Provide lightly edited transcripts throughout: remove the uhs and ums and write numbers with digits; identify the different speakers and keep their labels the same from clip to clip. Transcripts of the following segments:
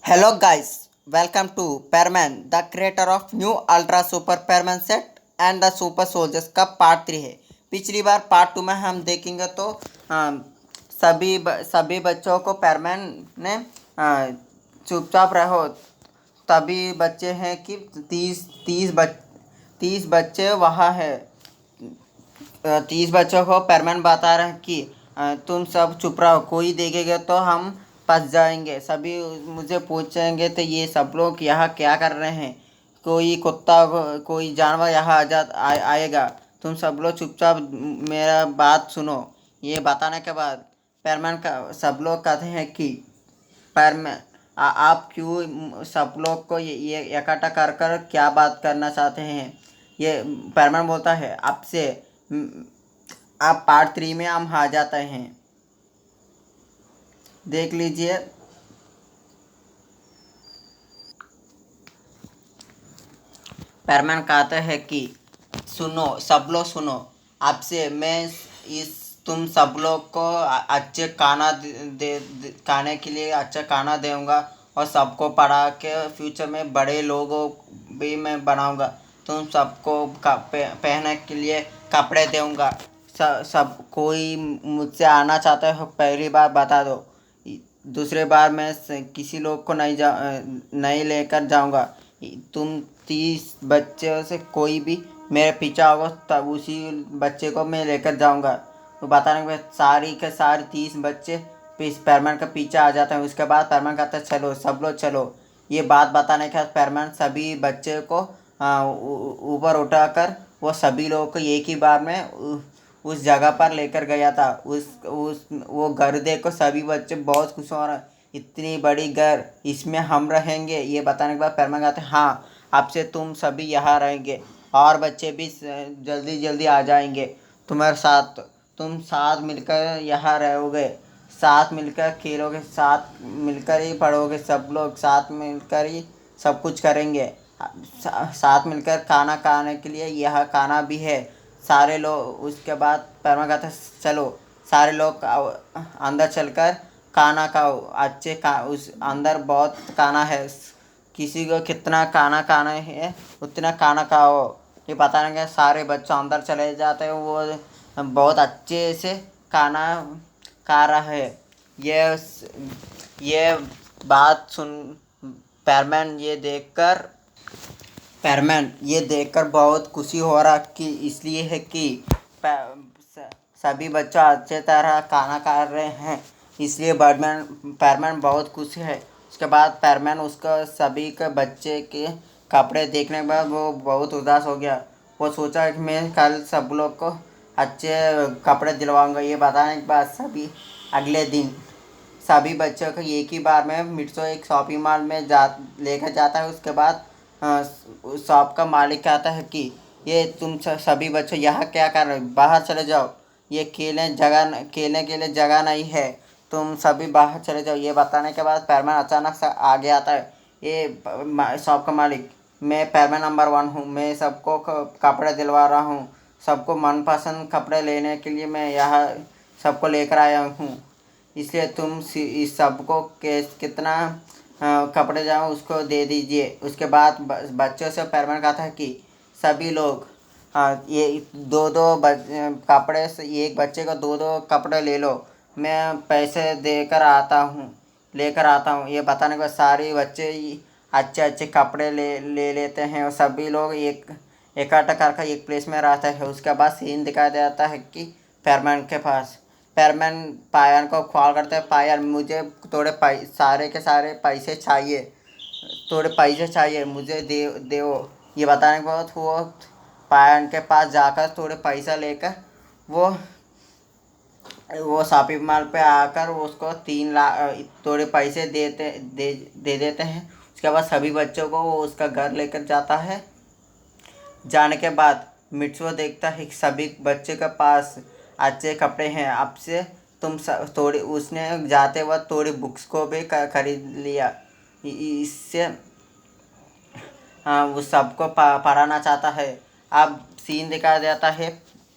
Speaker 1: Hello guys, welcome to Perman, the creator of new Ultra Super Perman set and the Super Soldiers का part 3 है। पिछली बार part 2 में हम देखेंगे तो सभी बच्चों को परमैन ने चुपचाप रहो। तभी बच्चे हैं कि 30 बच्चे वहाँ है। 30 बच्चों को परमैन बता रहे हैं कि तुम सब चुप रहो, कोई देखेगा तो हम फंस जाएंगे। सभी मुझे पूछेंगे तो ये सब लोग यहाँ क्या कर रहे हैं, कोई कुत्ता कोई जानवर यहाँ आएगा। तुम सब लोग चुपचाप मेरा बात सुनो। ये बताने के बाद परमैन का सब लोग कहते हैं कि परमैन आप क्यों सब लोग को ये इकट्ठा कर कर क्या बात करना चाहते हैं। ये परमैन बोलता है आपसे आप पार्ट 3 में हम आ जाते हैं, देख लीजिए। परमैन कहते हैं कि सुनो सब लोग सुनो, आपसे मैं इस तुम सब लोग को अच्छे खाने के लिए अच्छा खाना दूंगा और सबको पढ़ा के फ्यूचर में बड़े लोगों भी मैं बनाऊंगा। तुम सबको पहनने के लिए कपड़े दूंगा। सब कोई मुझसे आना चाहता है पहली बार बता दो, दूसरे बार मैं किसी लोग को नहीं लेकर जाऊंगा। तुम 30 बच्चे से कोई भी मेरे पीछे होगा तब उसी बच्चे को मैं लेकर जाऊंगा। तो बताने के बाद सारी के सारे 30 बच्चे परमैन का पीछे आ जाते हैं। उसके बाद परमैन कहता है चलो सब लोग चलो। ये बात बताने के बाद परमैन सभी बच्चे को ऊपर उठाकर वो सभी लोगों को एक ही बार में उस जगह पर लेकर गया था। उस वो घर देखो सभी बच्चे बहुत खुश हो रहे हैं, इतनी बड़ी घर, इसमें हम रहेंगे। ये बताने के बाद परमैन कहते हैं हाँ, आपसे तुम सभी यहाँ रहेंगे और बच्चे भी जल्दी जल्दी आ जाएंगे तुम्हारे साथ। तुम साथ मिलकर यहाँ रहोगे, साथ मिलकर खेलोगे, साथ मिलकर ही पढ़ोगे, सब लोग साथ मिलकर ही सब कुछ करेंगे। साथ मिलकर खाना खाने के लिए यह खाना भी है सारे लोग। उसके बाद परमैन कहता है चलो सारे लोग अंदर चलकर खाना खाओ। उस अंदर बहुत खाना है, किसी को कितना खाना खाना है उतना खाना खाओ। ये बताने के सारे बच्चे अंदर चले जाते हैं, वो बहुत अच्छे से खाना खा रहा है। ये ये बात सुन परमैन ये देखकर बहुत खुशी हो रहा कि इसलिए है कि सभी बच्चे अच्छे तरह खाना खा रहे हैं, इसलिए परमैन बहुत खुश है। उसके बाद परमैन उसका सभी के बच्चे के कपड़े देखने के बाद वो बहुत उदास हो गया। वो सोचा कि मैं कल सब लोग को अच्छे कपड़े दिलवाऊंगा। ये बताने के बाद अगले दिन सभी बच्चों को एक ही बार में मिट्सो एक शॉपिंग मॉल में लेकर जाता है। उसके बाद उस शॉप का मालिक कहता है कि ये तुम सभी बच्चों यहाँ क्या कर रहे हो, बाहर चले जाओ, ये खेलने के लिए जगह नहीं है, तुम सभी बाहर चले जाओ। ये बताने के बाद परमैन अचानक से आगे आता है। ये शॉप का मालिक, मैं परमैन नंबर 1 हूँ, मैं सबको कपड़े दिलवा रहा हूँ, सबको मनपसंद कपड़े लेने के लिए मैं यहाँ सबको लेकर आया हूँ, इसलिए तुम इस सबको कितना कपड़े जाओ उसको दे दीजिए। उसके बाद बच्चों से परमैन कहता है कि सभी लोग ये दो दो कपड़े से एक बच्चे को दो दो कपड़े ले लो, मैं पैसे लेकर आता हूँ। ये बताने के बाद सारे बच्चे अच्छे अच्छे कपड़े ले लेते हैं और सभी लोग इकट्ठा करके एक प्लेस में रहते हैं। उसके बाद सीन दिखाई देता है कि परमैन के पास परमैन पायल को कॉल करते हैं, पायल मुझे थोड़े सारे के सारे पैसे चाहिए, थोड़े पैसे चाहिए मुझे दे। ये बताने के बाद वो पायल के पास जाकर थोड़े पैसा लेकर वो शॉपिंग मॉल पे आकर उसको 3 लाख थोड़े पैसे दे देते हैं। उसके बाद सभी बच्चों को वो उसका घर लेकर जाता है। जाने के बाद मिट्सू देखता है कि सभी बच्चे के पास अच्छे कपड़े हैं। अब से तुम थोड़ी उसने जाते वक्त थोड़ी बुक्स को भी खरीद लिया, इससे वो सबको पढ़ाना चाहता है। अब सीन दिखाया जाता है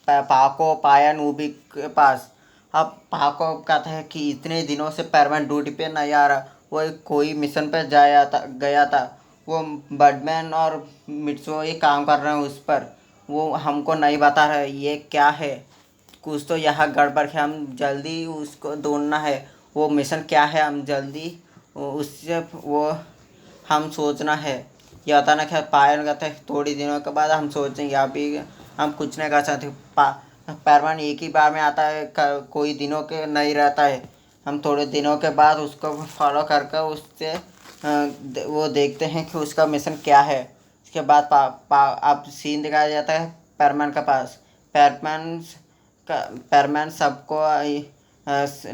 Speaker 1: पाको पाया नूबी के पास। अब पा को कहता है कि इतने दिनों से परमानेंट ड्यूटी पे नहीं आ रहा, वो कोई मिशन पे गया था। वो बर्डमैन और मिट्सो ही काम कर रहे हैं उस पर। वो हमको नहीं बता रहे ये क्या है, कुछ तो यहाँ गड़बड़ है, हम जल्दी उसको ढूंढना है। वो मिशन क्या है, हम जल्दी उससे वो हम सोचना है। ये अचानक है पायल कहते हैं थोड़ी दिनों के बाद हम सोचेंगे, अभी हम कुछ नहीं कर सकते। परमान एक ही बार में आता है, कोई दिनों के नहीं रहता है। हम थोड़े दिनों के बाद उसको फॉलो करके उससे वो देखते हैं कि उसका मिशन क्या है। उसके बाद अब सीन दिखाया जाता है परमान के पास। परमान परमान सबको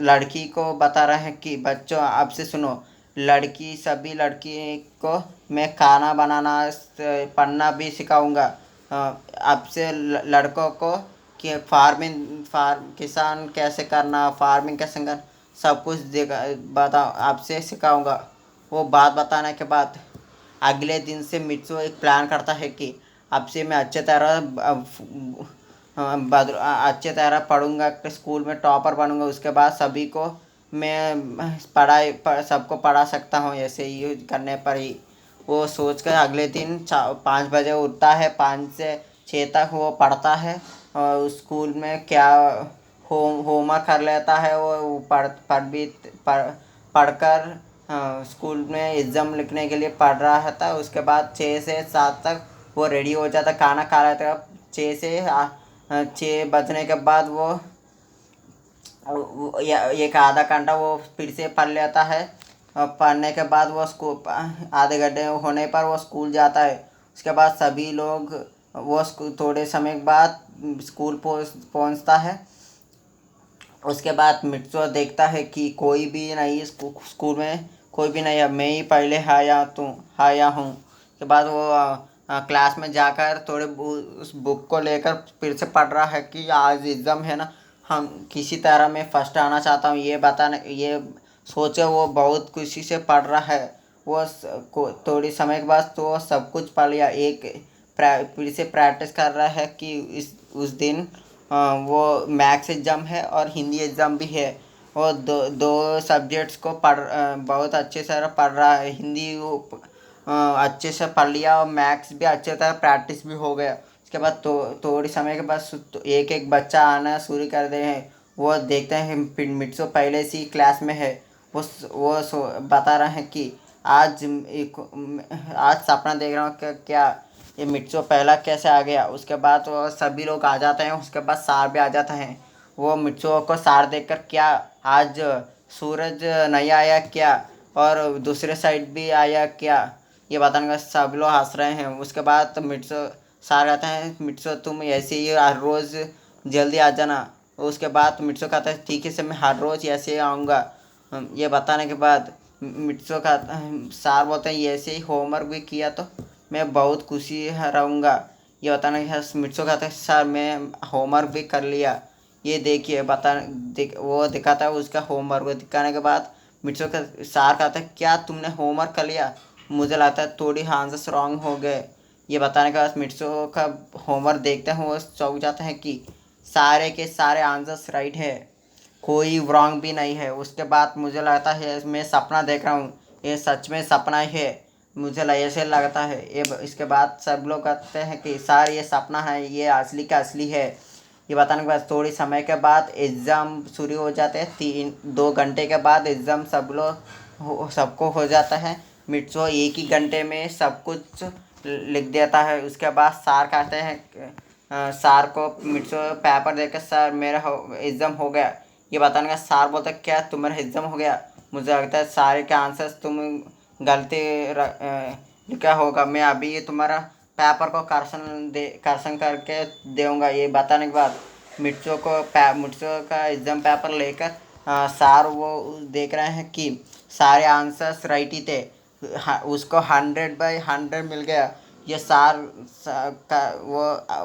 Speaker 1: लड़की को बता रहे हैं कि बच्चों अब से सुनो, सभी लड़की को मैं खाना बनाना पढ़ना भी सिखाऊंगा। अब से लड़कों को कि फार्म किसान कैसे करना, फार्मिंग कैसे करना, सब कुछ बताओ अब से सिखाऊंगा। वो बात बताने के बाद अगले दिन से मित्सु एक प्लान करता है कि अब से मैं अच्छे तरह पढ़ूंगा, स्कूल में टॉपर बनूंगा। उसके बाद सभी को मैं सबको पढ़ा सकता हूँ ऐसे ही करने पर ही। वो सोच कर अगले दिन 5 बजे उठता है, 5 से 6 तक वो पढ़ता है। और स्कूल में क्या होमवर्क कर लेता है, वो पढ़कर स्कूल में एग्ज़ाम लिखने के लिए पढ़ रहा था। उसके बाद 6 से 7 तक वो रेडी हो जाता, खाना खा लेता। 6 बजने के बाद वो एक आधा घंटा वो फिर से पढ़ लेता है। और पढ़ने के बाद वो स्कूल आधे घंटे होने पर वो स्कूल जाता है। उसके बाद सभी लोग वो थोड़े समय बाद स्कूल पहुंचता है। उसके बाद मित्सो देखता है कि कोई भी नहीं स्कूल में, कोई भी नहीं है, मैं ही पहले आया हूँ। उसके बाद वो क्लास में जाकर थोड़े उस बुक को लेकर फिर से पढ़ रहा है कि आज एग्ज़ाम है ना, हम किसी तरह मैं फर्स्ट आना चाहता हूँ, ये सोचे वो बहुत खुशी से पढ़ रहा है। वो थोड़ी समय के बाद तो सब कुछ पढ़ लिया। फिर से प्रैक्टिस कर रहा है कि उस दिन वो मैथ्स एग्ज़ाम है और हिंदी एग्ज़ाम भी है। वो दो दो सब्जेक्ट्स को बहुत अच्छे से पढ़ रहा है। हिंदी वो अच्छे से पढ़ लिया और मैथ्स भी अच्छे तरह प्रैक्टिस भी हो गया। उसके बाद थोड़ी समय के बाद एक एक बच्चा आना शुरू कर दे हैं। वो देखते हैं मिट्सो पहले से ही क्लास में है। बता रहे हैं कि आज सपना देख रहा हूँ क्या ये मिट्सो पहला कैसे आ गया। उसके बाद वो सभी लोग आ जाते हैं। उसके बाद सार भी आ जाता है। वो मिट्सो को सार देखकर क्या आज सूरज नहीं आया क्या, और दूसरे साइड भी आया क्या, ये बताने का सब लोग हंस रहे हैं। उसके बाद तो मिट्सो सार कहते हैं मिट्सो तुम ऐसे ही हर रोज़ जल्दी आ जाना। उसके बाद मिट्सो कहता है ठीक है से मैं हर रोज़ ऐसे ही आऊँगा। ये बताने के बाद मिट्सो का सार बोलते हैं ऐसे ही होमवर्क भी किया तो मैं बहुत खुशी रहूँगा। ये बताने के मिट्सो कहता है सर मैं होमवर्क भी कर लिया, ये देखिए वो दिखाता है उसका होमवर्क। वो दिखाने के बाद मिट्सो का सार कहता है क्या तुमने होमवर्क कर लिया, मुझे लगता है थोड़ी आंसर्स रॉन्ग हो गए। ये बताने के बाद मिट्सो का होमवर्क देखते हैं, वो चौंक जाते हैं कि सारे के सारे आंसर्स राइट है, कोई रॉन्ग भी नहीं है। उसके बाद मुझे लगता है मैं सपना देख रहा हूँ, ये सच में सपना ही है, मुझे ऐसे लगता है। ये इसके बाद सब लोग कहते हैं कि सर ये सपना है, ये असली का असली है। ये बताने के बाद थोड़ी समय के बाद एग्ज़ाम शुरू हो जाते हैं। 2 घंटे के बाद एग्ज़ाम सबको हो जाता है। मिट्सो एक ही घंटे में सब कुछ लिख देता है। उसके बाद सार कहते हैं सार को मिट्सो पेपर देकर सर मेरा एग्ज़ाम हो गया। ये बताने का सार बोलता है क्या तुम्हारा एग्ज़ाम हो गया, मुझे लगता है सारे के आंसर्स तुम गलती लिखा होगा, मैं अभी ये तुम्हारा पेपर को करेक्शन करके दूँगा। ये बताने के बाद मिट्सो का एग्ज़ाम पेपर लेकर सार वो देख रहे हैं कि सारे आंसर्स राइट ही थे। उसको 100/100 मिल गया। ये का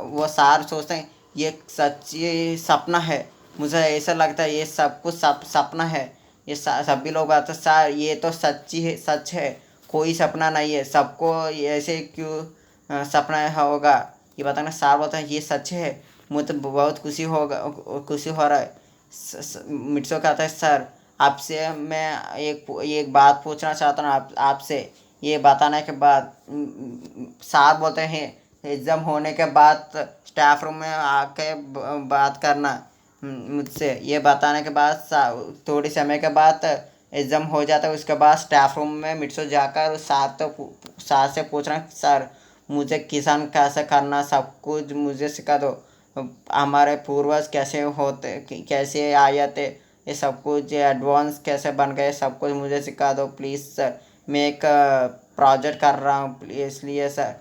Speaker 1: वो सार सोचते हैं ये सच्ची सपना है, मुझे ऐसा लगता है ये सब कुछ सपना है। ये सभी लोग आते सार ये तो सच है, कोई सपना नहीं है, सबको ऐसे क्यों सपना होगा। ये बताना सार बोलता है ये सच है, मुझे तो बहुत खुशी हो रहा है। मित्सो कहता है सर आपसे मैं एक बात पूछना चाहता हूँ आपसे। ये बताने के बाद साहब बोलते हैं एग्ज़ाम होने के बाद स्टाफ रूम में आके बात करना मुझसे। ये बताने के बाद थोड़ी समय के बाद एग्ज़ाम हो जाता है। उसके बाद स्टाफ रूम में मिट्सो जाकर सर से पूछना सर मुझे किसान कैसे करना सब कुछ मुझे सिखा दो। हमारे पूर्वज कैसे होते कैसे आए थे ये सब कुछ ये एडवांस कैसे बन गए सब कुछ मुझे सिखा दो प्लीज़ सर। मैं एक प्रोजेक्ट कर रहा हूँ इसलिए सर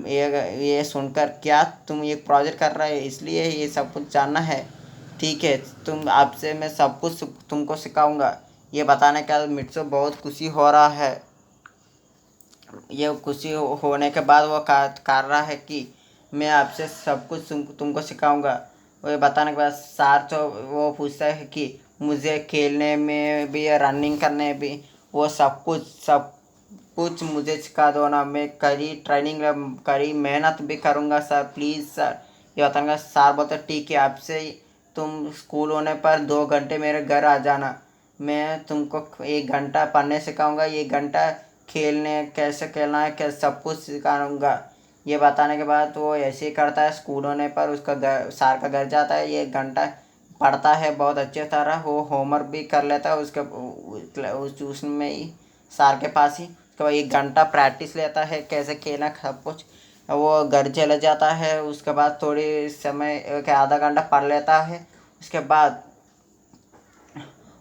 Speaker 1: ये सुनकर क्या तुम एक प्रोजेक्ट कर रहे हो इसलिए ये सब कुछ जानना है। ठीक है तुम आपसे मैं सब कुछ तुमको सिखाऊंगा। ये बताने का मिट्सो बहुत खुशी हो रहा है। ये खुशी होने के बाद वो कर रहा है कि मैं आपसे सब कुछ तुमको सिखाऊंगा। वो ये बताने के बाद सार तो वो पूछता है कि मुझे खेलने में भी रनिंग करने भी वो सब कुछ मुझे सिखा दो ना। मैं करी ट्रेनिंग करी मेहनत भी करूँगा सर प्लीज़ सर। ये बताऊँगा सर बोलते ठीक है आपसे तुम स्कूल होने पर 2 घंटे मेरे घर आ जाना। मैं तुमको 1 घंटा पढ़ने सिखाऊंगा 1 घंटा खेलने कैसे खेलना है कैसे सब कुछ सिखाऊंगा। ये बताने के बाद वो ऐसे ही करता है। स्कूल होने पर उसका सार का घर जाता है 1 घंटा पढ़ता है बहुत अच्छे तरह। वो होमवर्क भी कर लेता है उसमें ही सार के पास ही। उसके बाद 1 घंटा प्रैक्टिस लेता है कैसे खेलना सब कुछ। वो घर चला जाता है। उसके बाद थोड़ी समय आधा घंटा पढ़ लेता है। उसके बाद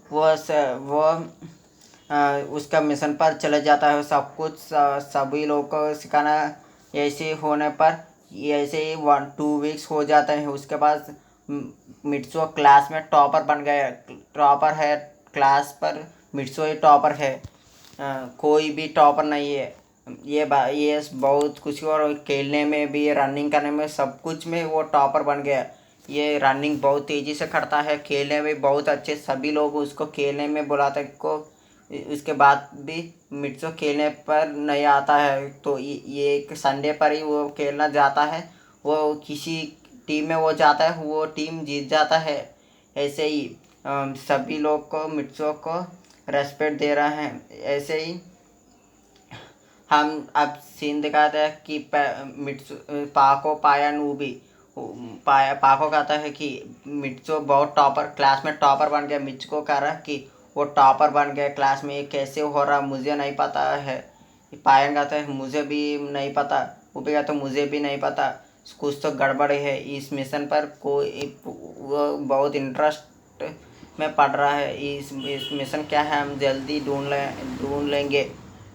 Speaker 1: वो उसका मिशन पर चले जाता है। सब कुछ सभी लोगों को सिखाना। ऐसे होने पर ऐसे ही 1-2 वीक्स हो जाते हैं। उसके बाद मिट्सो क्लास में टॉपर बन गया। टॉपर है क्लास पर मिट्सो ही टॉपर है। कोई भी टॉपर नहीं है। ये बहुत कुछ और खेलने में भी रनिंग करने में सब कुछ में वो टॉपर बन गया। ये रनिंग बहुत तेज़ी से करता है खेलने में बहुत अच्छे सभी लोग उसको खेलने में बुलाते को। उसके बाद भी मिट्सो खेलने पर नहीं आता है तो ये एक संडे पर ही वो खेलना जाता है। वो किसी टीम में वो जाता है वो टीम जीत जाता है। ऐसे ही सभी लोग को मिट्सो को रेस्पेक्ट दे रहे हैं। ऐसे ही हम अब सीन दिखाते हैं कि मिट्सू पाको पाया नूबी पाको कहता है कि मिट्सो बहुत टॉपर क्लास में टॉपर बन गया। मिट्सो कह रहा है कि वो टॉपर बन गया क्लास में ये कैसे हो रहा मुझे नहीं पता है। पायन कहता है मुझे भी नहीं पता। वो भी कहता है मुझे भी नहीं पता कुछ तो गड़बड़ है इस मिशन पर। कोई वो बहुत इंटरेस्ट में पढ़ रहा है इस मिशन क्या है हम जल्दी ढूंढ लेंगे।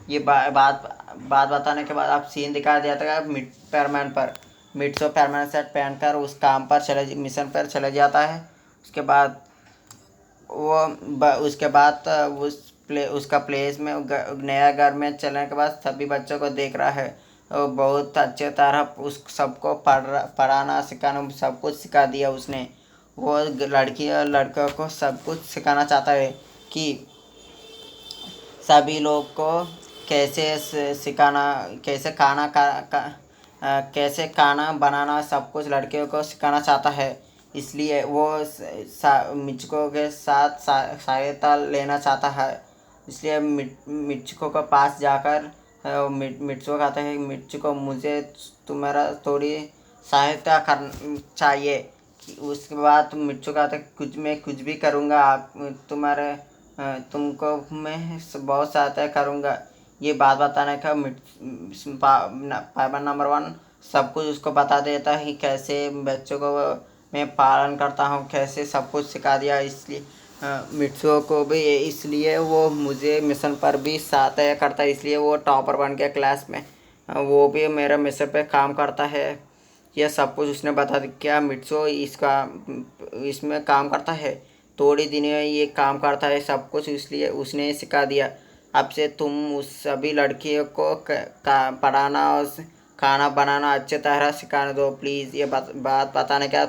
Speaker 1: ये बात बताने के बाद आप सीन दिखा दिया था मिड पैरमैन पर। मिट्सो परमानेंट सेट पहनकर उस काम पर मिशन पर चले जाता है। उसके बाद उसके बाद उसका प्लेस में नया घर में चलने के बाद सभी बच्चों को देख रहा है। वो बहुत अच्छे तरह उस सबको पढ़ाना सिखाना सब कुछ सिखा दिया उसने। वो लड़की और लड़कों को सब कुछ सिखाना चाहता है कि सभी लोग को कैसे सिखाना कैसे कैसे खाना बनाना सब कुछ लड़कियों को सिखाना चाहता है। इसलिए वो मिचको के साथ सहायता लेना चाहता है। इसलिए मिचको के पास जाकर मिर्चो कहता है मिर्चको मुझे तुम्हारा थोड़ी सहायता कर चाहिए। उसके बाद मिर्चो कहता है कुछ भी करूँगा आप तुम्हारे तुमको मैं बहुत सहायता करूँगा। ये बात बताने का पाइबन नंबर 1 सब कुछ उसको बता देता है कैसे बच्चों को मैं पालन करता हूँ कैसे सब कुछ सिखा दिया। इसलिए मिट्सो को भी इसलिए वो मुझे मिशन पर भी सहायता करता है इसलिए वो टॉपर बन गया क्लास में। वो भी मेरे मिशन पे काम करता है। यह सब कुछ उसने बता दिया क्या मिट्सो इसमें काम करता है। थोड़ी दिन में ये काम करता है सब कुछ इसलिए उसने सिखा दिया। अब से तुम उस सभी लड़कियों को पढ़ाना और खाना बनाना अच्छे तरह सिखाने दो प्लीज़। ये बात बताने का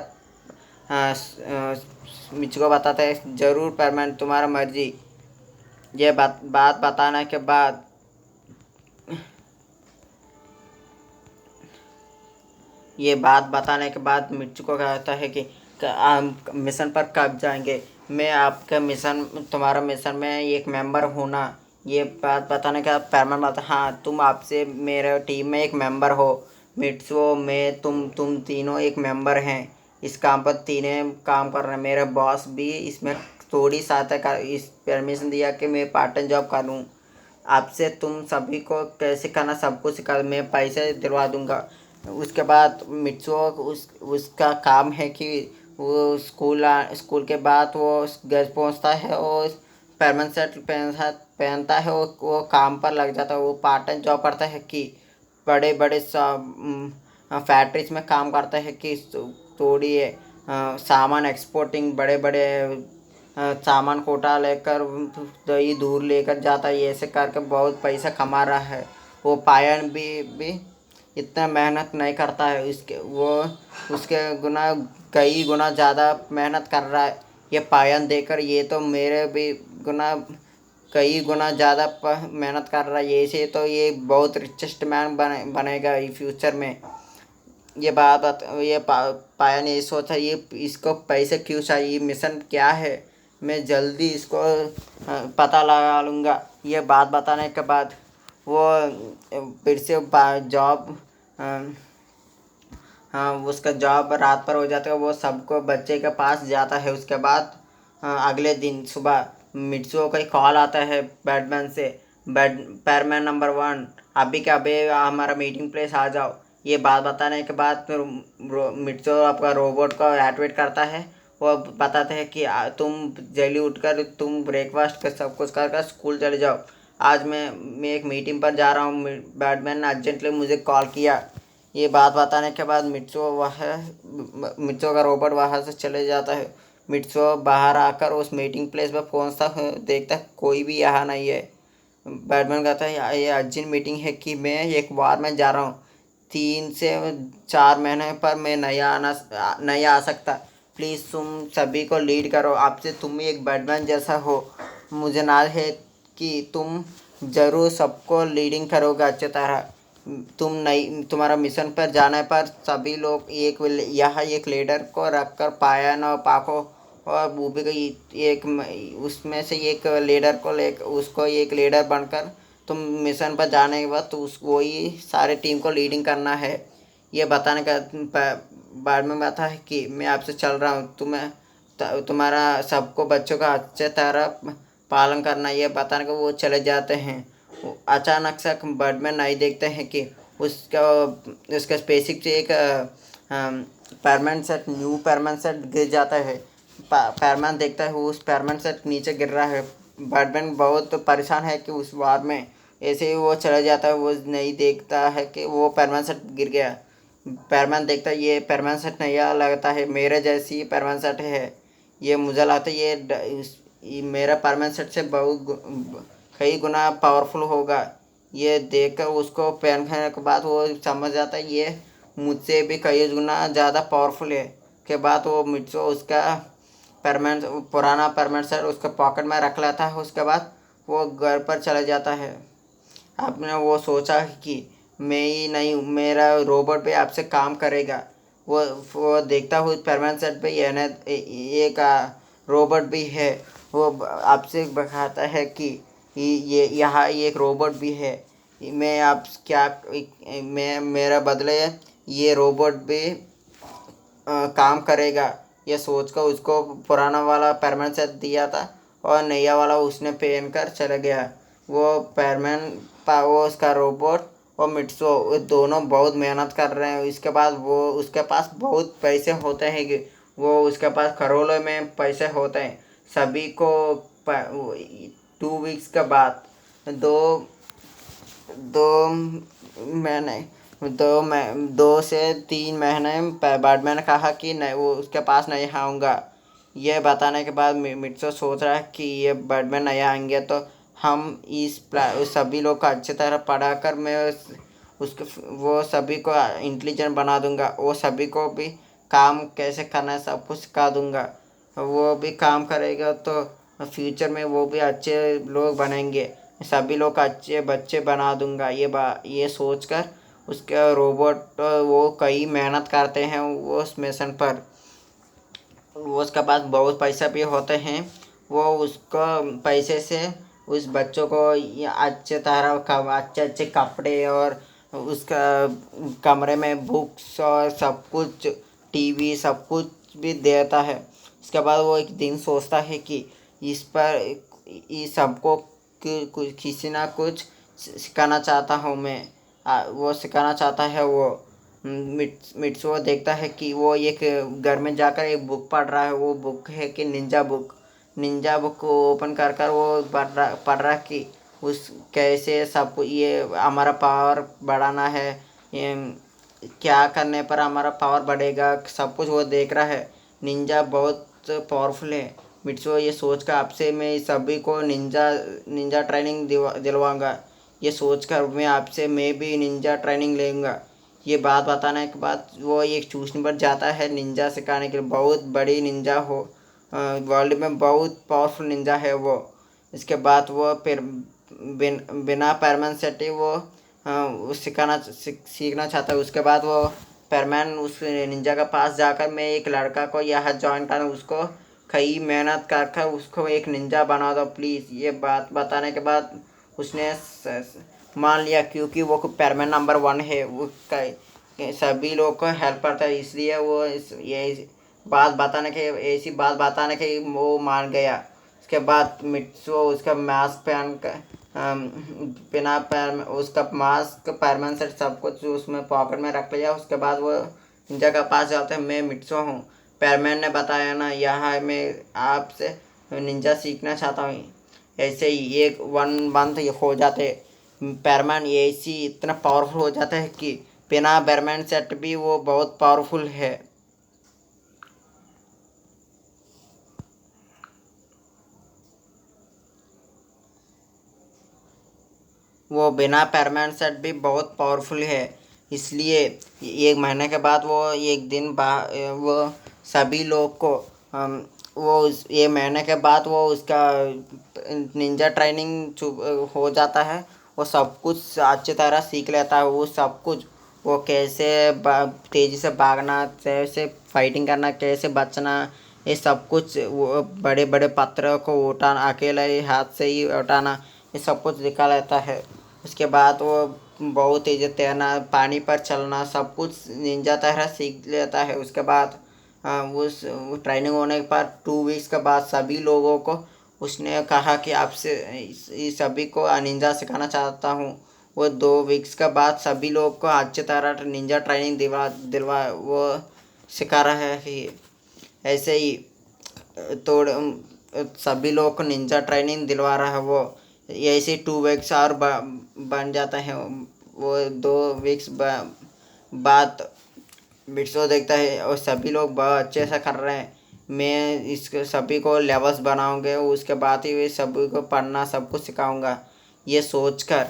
Speaker 1: मिचको बताता है ज़रूर परमानेंट तुम्हारा मर्जी। ये बात बताने के बाद मिर्च को कहता है कि मिशन पर कब जाएंगे। मैं आपका मिशन तुम्हारा मिशन में एक मेंबर हूँ ना, ये बात बताने का पैरमन बात। हाँ, तुम आपसे मेरे टीम में एक मेंबर हो। मिट्सो मैं तुम तीनों एक मेंबर हैं। इस काम पर तीनों काम कर रहे हैं। मेरा बॉस भी इसमें थोड़ी सहायता कर इस परमिशन दिया कि मैं पार्ट टाइम जॉब करूँ। आपसे तुम सभी को कैसे करना सब कुछ सिखा, मैं पैसे दिलवा दूंगा। उसके बाद मिट्सो उसका काम है कि वो स्कूल के बाद वो घर पहुंचता है और परमानेंट सेट पहनता है। वो काम पर लग जाता है। वो पार्ट टाइम जॉब करता है कि बड़े बड़े फैक्ट्रीज में काम करता है कि थोड़ी सामान एक्सपोर्टिंग बड़े बड़े सामान कोटा लेकर दही दूर लेकर जाता है। ऐसे करके बहुत पैसा कमा रहा है। वो पायन भी इतना मेहनत नहीं करता है। उसके गुना कई गुना ज़्यादा मेहनत कर रहा है। ये पायन देकर ये तो मेरे भी गुना कई गुना ज़्यादा मेहनत कर रहा है। ऐसे तो ये बहुत रिचेस्ट मैन बनेगा फ्यूचर में। ये पाया ने ये सोचा ये इसको पैसे क्यों चाहिए, मिशन क्या है, मैं जल्दी इसको पता लगा लूँगा। ये बात बताने के बाद वो फिर से जॉब हाँ उसका जॉब रात पर हो जाता है। वो सबको बच्चे के पास जाता है। उसके बाद अगले दिन सुबह मिट्सू का कॉल आता है बैटमैन से। पैरमैन नंबर 1 अभी के अभी हमारा मीटिंग प्लेस आ जाओ। ये बात बताने के बाद फिर मिट्सू आपका रोबोट को एक्टिवेट करता है। वो बताते हैं कि तुम जल्दी उठकर तुम ब्रेकफास्ट कर सब कुछ कर स्कूल चले जाओ। आज मैं एक मीटिंग पर जा रहा हूँ। बैटमैन ने अर्जेंटली मुझे कॉल किया। ये बात बताने के बाद मिट्सो का रोबोट वहाँ से चले जाता है। मिट्सो बाहर आकर उस मीटिंग प्लेस पर पहुँचता है, देखता है कोई भी यहाँ नहीं है। बैटमैन कहता है ये अर्जेंट मीटिंग है कि मैं एक वार में जा रहा हूँ। 3 से 4 महीने पर मैं नहीं आ सकता। प्लीज़ तुम सभी को लीड करो। आपसे तुम भी एक बैटमैन जैसा हो। मुझे नाज है कि तुम ज़रूर सबको लीडिंग करोगे अच्छी तरह। तुम्हारा मिशन पर जाने पर सभी लोग यहाँ एक लीडर को रखकर पायन और पाको और बूबी को एक उसमें से एक लीडर को ले उसको एक लीडर बनकर तुम मिशन पर जाने के बाद तो वही सारे टीम को लीडिंग करना है। ये बताने का बाद में बता है कि मैं आपसे चल रहा हूँ। तुम्हारा सबको बच्चों का अच्छे तरह पालन करना। ये बताने को वो चले जाते हैं। अचानक से बर्डमैन नहीं देखते हैं कि उसका उसका स्पेसिफिक से एक न्यू परमानेंट सेट गिर जाता है। परमानेंट देखता है उस परमानेंट सेट नीचे गिर रहा है। बर्डमैन बहुत परेशान है कि उस वार में ऐसे ही वो चला जाता है। वो नहीं देखता है कि वो परमानेंट सेट गिर गया। परमानेंट देखता है ये परमानेंट सेट नहीं लगता है मेरे जैसी परमानेंट सेट है। ये मुझे लगता है ये मेरा परमानेंट सेट से बहुत कई गुना पावरफुल होगा। ये देखकर उसको पहनने के बाद वो समझ जाता है ये मुझसे भी कई गुना ज़्यादा पावरफुल है। के बाद वो मिट्सो उसका परमानेंट पुराना परमानेंट सेट उसके पॉकेट में रख लेता है। उसके बाद वो घर पर चला जाता है। आपने वो सोचा कि मैं ही नहीं मेरा रोबोट भी आपसे काम करेगा। वो देखता हूँ परमानेंट सेट पे एक रोबोट भी है। वो आपसे बताता है कि ये यहाँ एक रोबोट भी है। मैं आप क्या मैं मेरा बदले ये रोबोट भी काम करेगा। ये सोचकर उसको पुराना वाला परमानेंट सेट दिया था और नया वाला उसने पहन कर चला गया। वो वो उसका रोबोट और मिट्सो वो दोनों बहुत मेहनत कर रहे हैं। इसके बाद वो उसके पास बहुत पैसे होते हैं कि वो उसके पास करोड़ों में पैसे होते हैं। सभी को 2 वीक्स के बाद दो दो महीने 2 से 3 महीने बैटमैन ने कहा कि नहीं वो उसके पास नहीं आऊँगा। ये बताने के बाद मिट्सो सोच रहा है कि ये बैटमैन नहीं आएंगे तो हम उस सभी लोग को अच्छी तरह पढ़ा कर मैं उसके वो सभी को इंटेलिजेंट बना दूंगा। वो सभी को भी काम कैसे करना है सब कुछ सिखा दूंगा। वो भी काम करेगा तो फ्यूचर में वो भी अच्छे लोग बनेंगे। सभी लोग अच्छे बच्चे बना दूंगा। ये सोचकर उसके रोबोट वो कई मेहनत करते हैं वो उस मिशन पर। वो उसके पास बहुत पैसा भी होते हैं। वो उसको पैसे से उस बच्चों को ये अच्छे तरह अच्छे अच्छे कपड़े और उसका कमरे में बुक्स और सब कुछ, टीवी सब कुछ भी देता है। उसके बाद वो एक दिन सोचता है कि इस पर इस सबको कुछ किसी ना कुछ सिखाना चाहता हूँ मैं। वो सिखाना चाहता है वो। मिट्सू देखता है कि वो एक घर में जाकर एक बुक पढ़ रहा है। वो बुक है कि निंजा बुक को ओपन कर कर वो पढ़ रहा कि उस कैसे सब ये हमारा पावर बढ़ाना है, ये क्या करने पर हमारा पावर बढ़ेगा, सब कुछ वो देख रहा है। निंजा बहुत पावरफुल है। मिट्सू ये सोच कर आपसे मैं सभी को निंजा निंजा ट्रेनिंग दिलवाऊंगा। ये सोच कर मैं भी निंजा ट्रेनिंग लूँगा। ये बात बताने के बाद वो एक ट्यूशन पर जाता है निंजा सिखाने के लिए। बहुत बड़ी निंजा हो, वर्ल्ड में बहुत पावरफुल निंजा है वो। इसके बाद वो फिर बिना परमान सेट ही वो सीखना चाहता है। उसके बाद वो परमान उस निंजा के पास जाकर मैं एक लड़का को यहाँ ज्वाइन करूँ, उसको कई मेहनत कर कर उसको एक निंजा बना दो प्लीज़। ये बात बताने के बाद उसने मान लिया, क्योंकि वो पैरमैन नंबर 1 है। वो सभी लोग को हेल्प करता है, इसलिए वो ये बात बताने के ऐसी बात बताने के वो मान गया। उसके बाद मिट्सू उसका मास्क पहन कर बिना पैर उसका मास्क पैरमैन से सब कुछ उसमें पॉकेट में रख लिया। उसके बाद वो निंजा के पास जाते हैं। मैं मिट्सू हूँ, पैरमैन ने बताया ना यहाँ मैं आपसे निंजा सीखना चाहता हूँ। ऐसे ही एक 1 मंथ हो जाते, बैरमैन ऐसी इतना पावरफुल हो जाता है कि बिना बैरमैन सेट भी वो बहुत पावरफुल है। वो बिना परमानेंट सेट भी बहुत पावरफुल है। इसलिए 1 महीने के बाद वो एक दिन वो सभी लोग को ये महीने के बाद वो उसका निंजा ट्रेनिंग हो जाता है। वो सब कुछ अच्छी तरह सीख लेता है। वो सब कुछ वो कैसे तेज़ी से भागना, कैसे फाइटिंग करना, कैसे बचना, ये सब कुछ वो बड़े बड़े पत्थरों को उठाना, अकेले हाथ से ही उठाना, ये सब कुछ दिखा लेता है। उसके बाद वो बहुत तेज तैरना, पानी पर चलना, सब कुछ निंजा तरह सीख लेता है। उसके बाद उस ट्रेनिंग होने के बाद 2 वीक्स के बाद सभी लोगों को उसने कहा कि आपसे इस सभी को निंजा सिखाना चाहता हूँ। वो 2 वीक्स के बाद सभी लोग को अच्छी तरह निंजा ट्रेनिंग दिलवा दिलवा वो सिखा रहा है। ऐसे ही तोड़ सभी लोग को निंजा ट्रेनिंग दिलवा रहा है वो। ऐसे 2 वीक्स और बन जाता है। वो 2 वीक्स बाद बिट्सो देखता है और सभी लोग बहुत अच्छे से कर रहे हैं। मैं इसके सभी को लेवल्स बनाऊंगे, उसके बाद ही वे सभी को पढ़ना सब कुछ सिखाऊंगा। ये सोचकर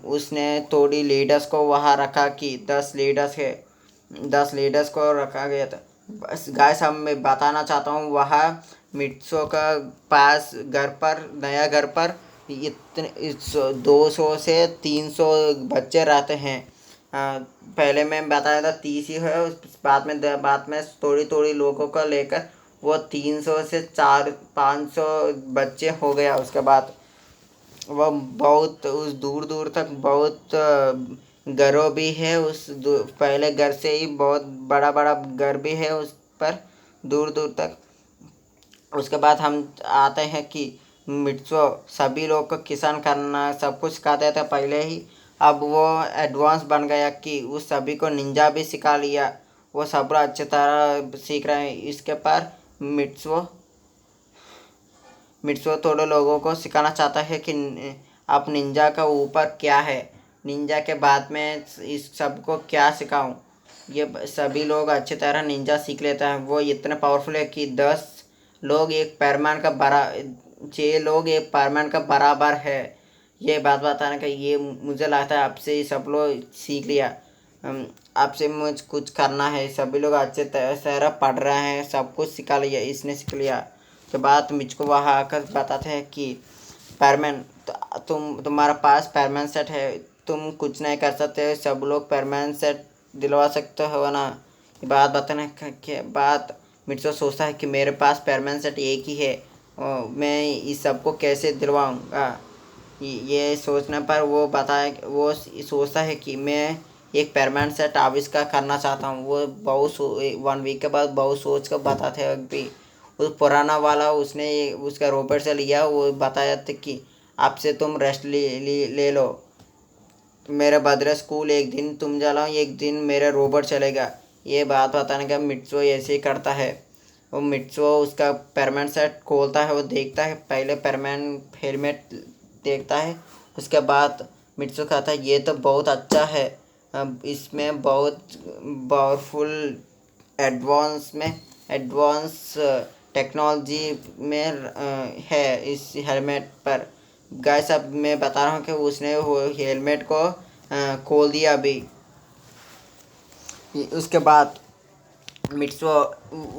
Speaker 1: उसने थोड़ी लीडर्स को वहाँ रखा कि 10 लीडर्स को रखा गया था। बस गाइस हम मैं बताना चाहता हूँ वहाँ मिट्सो का पास नया घर पर इतने 200 से 300 बच्चे रहते हैं। पहले मैं बताया था 30 ही है, उस बाद में थोड़ी थोड़ी लोगों को लेकर वो 300 से 400-500 बच्चे हो गया। उसके बाद वह बहुत उस दूर दूर तक बहुत घरों भी है। पहले घर से ही बहुत बड़ा बड़ा घर भी है उस पर दूर दूर तक। उसके बाद हम आते हैं कि मिट्सो सभी लोग को किसान करना सब कुछ सिखाते थे पहले ही। अब वो एडवांस बन गया कि उस सभी को निंजा भी सिखा लिया। वो सब अच्छी तरह सीख रहे हैं। इसके पर मिट्सो मिट्सो थोड़े लोगों को सिखाना चाहता है कि आप निंजा का ऊपर क्या है, निंजा के बाद में इस सब को क्या सिखाऊं। ये सभी लोग अच्छी तरह निंजा सीख लेते हैं। वो इतने पावरफुल है कि 10 लोग एक पैरमैन का बरा 6 लोग एक पैरमैन का बराबर है। ये बात बताने का ये मुझे लगता है आपसे ही सब लोग सीख लिया। आपसे मुझे कुछ करना है। सभी लोग अच्छे तरह पढ़ रहे हैं, सब कुछ सिखा लिया, इसने सीख लिया। के बाद मुझको वहाँ आकर बताते हैं कि पैरमैन तुम्हारा पास पैरमैन सेट है, तुम कुछ नहीं कर सकते, सब लोग पैरमैन सेट दिलवा सकते हो ना। ये बात बताने के बाद मिर्चो सोचता है कि मेरे पास परमानेंट सेट एक ही है, मैं इस सबको कैसे दिलवाऊँगा। ये सोचने पर वो सोचता है कि मैं एक परमानेंट सेट आविष्कार करना चाहता हूँ। वो बहुत 1 वीक के बाद बहुत सोच कर बताते हैं भी। उस पुराना वाला उसने उसका रोबोट से लिया, वो बताया था कि अब से तुम रेस्ट ले लो, मेरे बदले स्कूल एक दिन तुम चलाओ, एक दिन मेरा रोबोट चलेगा। ये बात बताने का मित्सुओ ऐसे ही करता है। वो मित्सुओ उसका परमानेंट सेट खोलता है, वो देखता है, पहले परमानेंट हेलमेट देखता है, उसके बाद मित्सुओ कहता है ये तो बहुत अच्छा है, अब इसमें बहुत पावरफुल एडवांस टेक्नोलॉजी में है इस हेलमेट पर। गाइस अब मैं बता रहा हूँ कि उसने वो हेलमेट को खोल दिया अभी। उसके बाद मिट्सुओ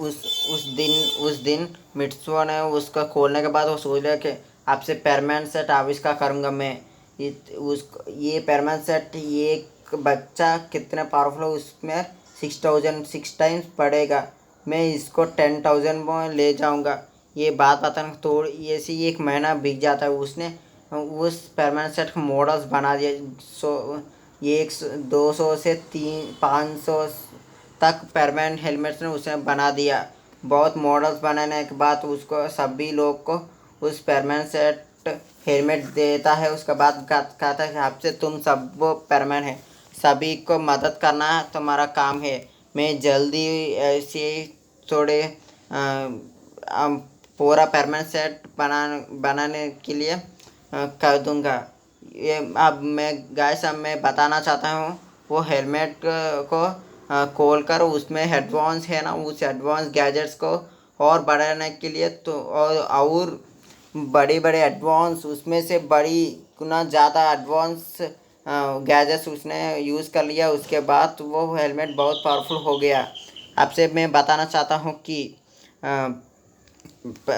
Speaker 1: उस दिन मिट्सुओ ने उसका खोलने के बाद वो सोच लिया कि आपसे परमानेंट सेट आविष्कार करूँगा मैं। ये परमानेंट सेट, ये एक बच्चा कितना पावरफुल है, उसमें 6 टाइम्स बढ़ेगा, मैं इसको 10,000 में ले जाऊँगा। ये बात बताना थोड़ी ऐसी 1 महीना बीत जाता है। उसने उस परमानेंट सेट का मॉडल्स बना दिया। ये 200 से 500 तक परमानेंट हेलमेट्स ने उसने बना दिया। बहुत मॉडल्स बनाने के बाद उसको सभी लोग को उस परमानेंट सेट हेलमेट देता है। उसके बाद कहता है कि आपसे तुम सब परमानेंट है, सभी को मदद करना तुम्हारा काम है। मैं जल्दी ऐसे थोड़े पूरा परमानेंट सेट बनाने के लिए कर दूंगा। ये अब मैं बताना चाहता हूँ, वो हेलमेट को खोल कर उसमें हेडफोन्स है ना, उस एडवांस गैजेट्स को और बढ़ाने के लिए तो और बड़े बड़े एडवांस, उसमें से बड़ी गुना ज़्यादा एडवांस गैजेट्स उसने यूज़ कर लिया। उसके बाद वो हेलमेट बहुत पावरफुल हो गया। आपसे मैं बताना चाहता हूँ कि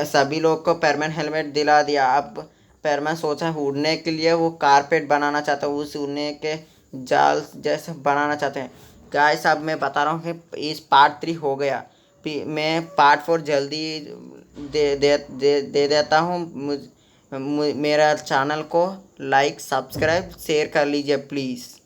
Speaker 1: सभी लोग को परमानेंट हेलमेट दिला दिया। अब परमानेंट सोचा है उड़ने के लिए, वो कारपेट बनाना चाहता है, उस उड़ने के जाल जैसे बनाना चाहते हैं। गाइस अब मैं बता रहा हूँ कि इस पार्ट 3 हो गया, मैं पार्ट 4 जल्दी दे देता हूँ। मेरा चैनल को लाइक सब्सक्राइब शेयर कर लीजिए प्लीज़।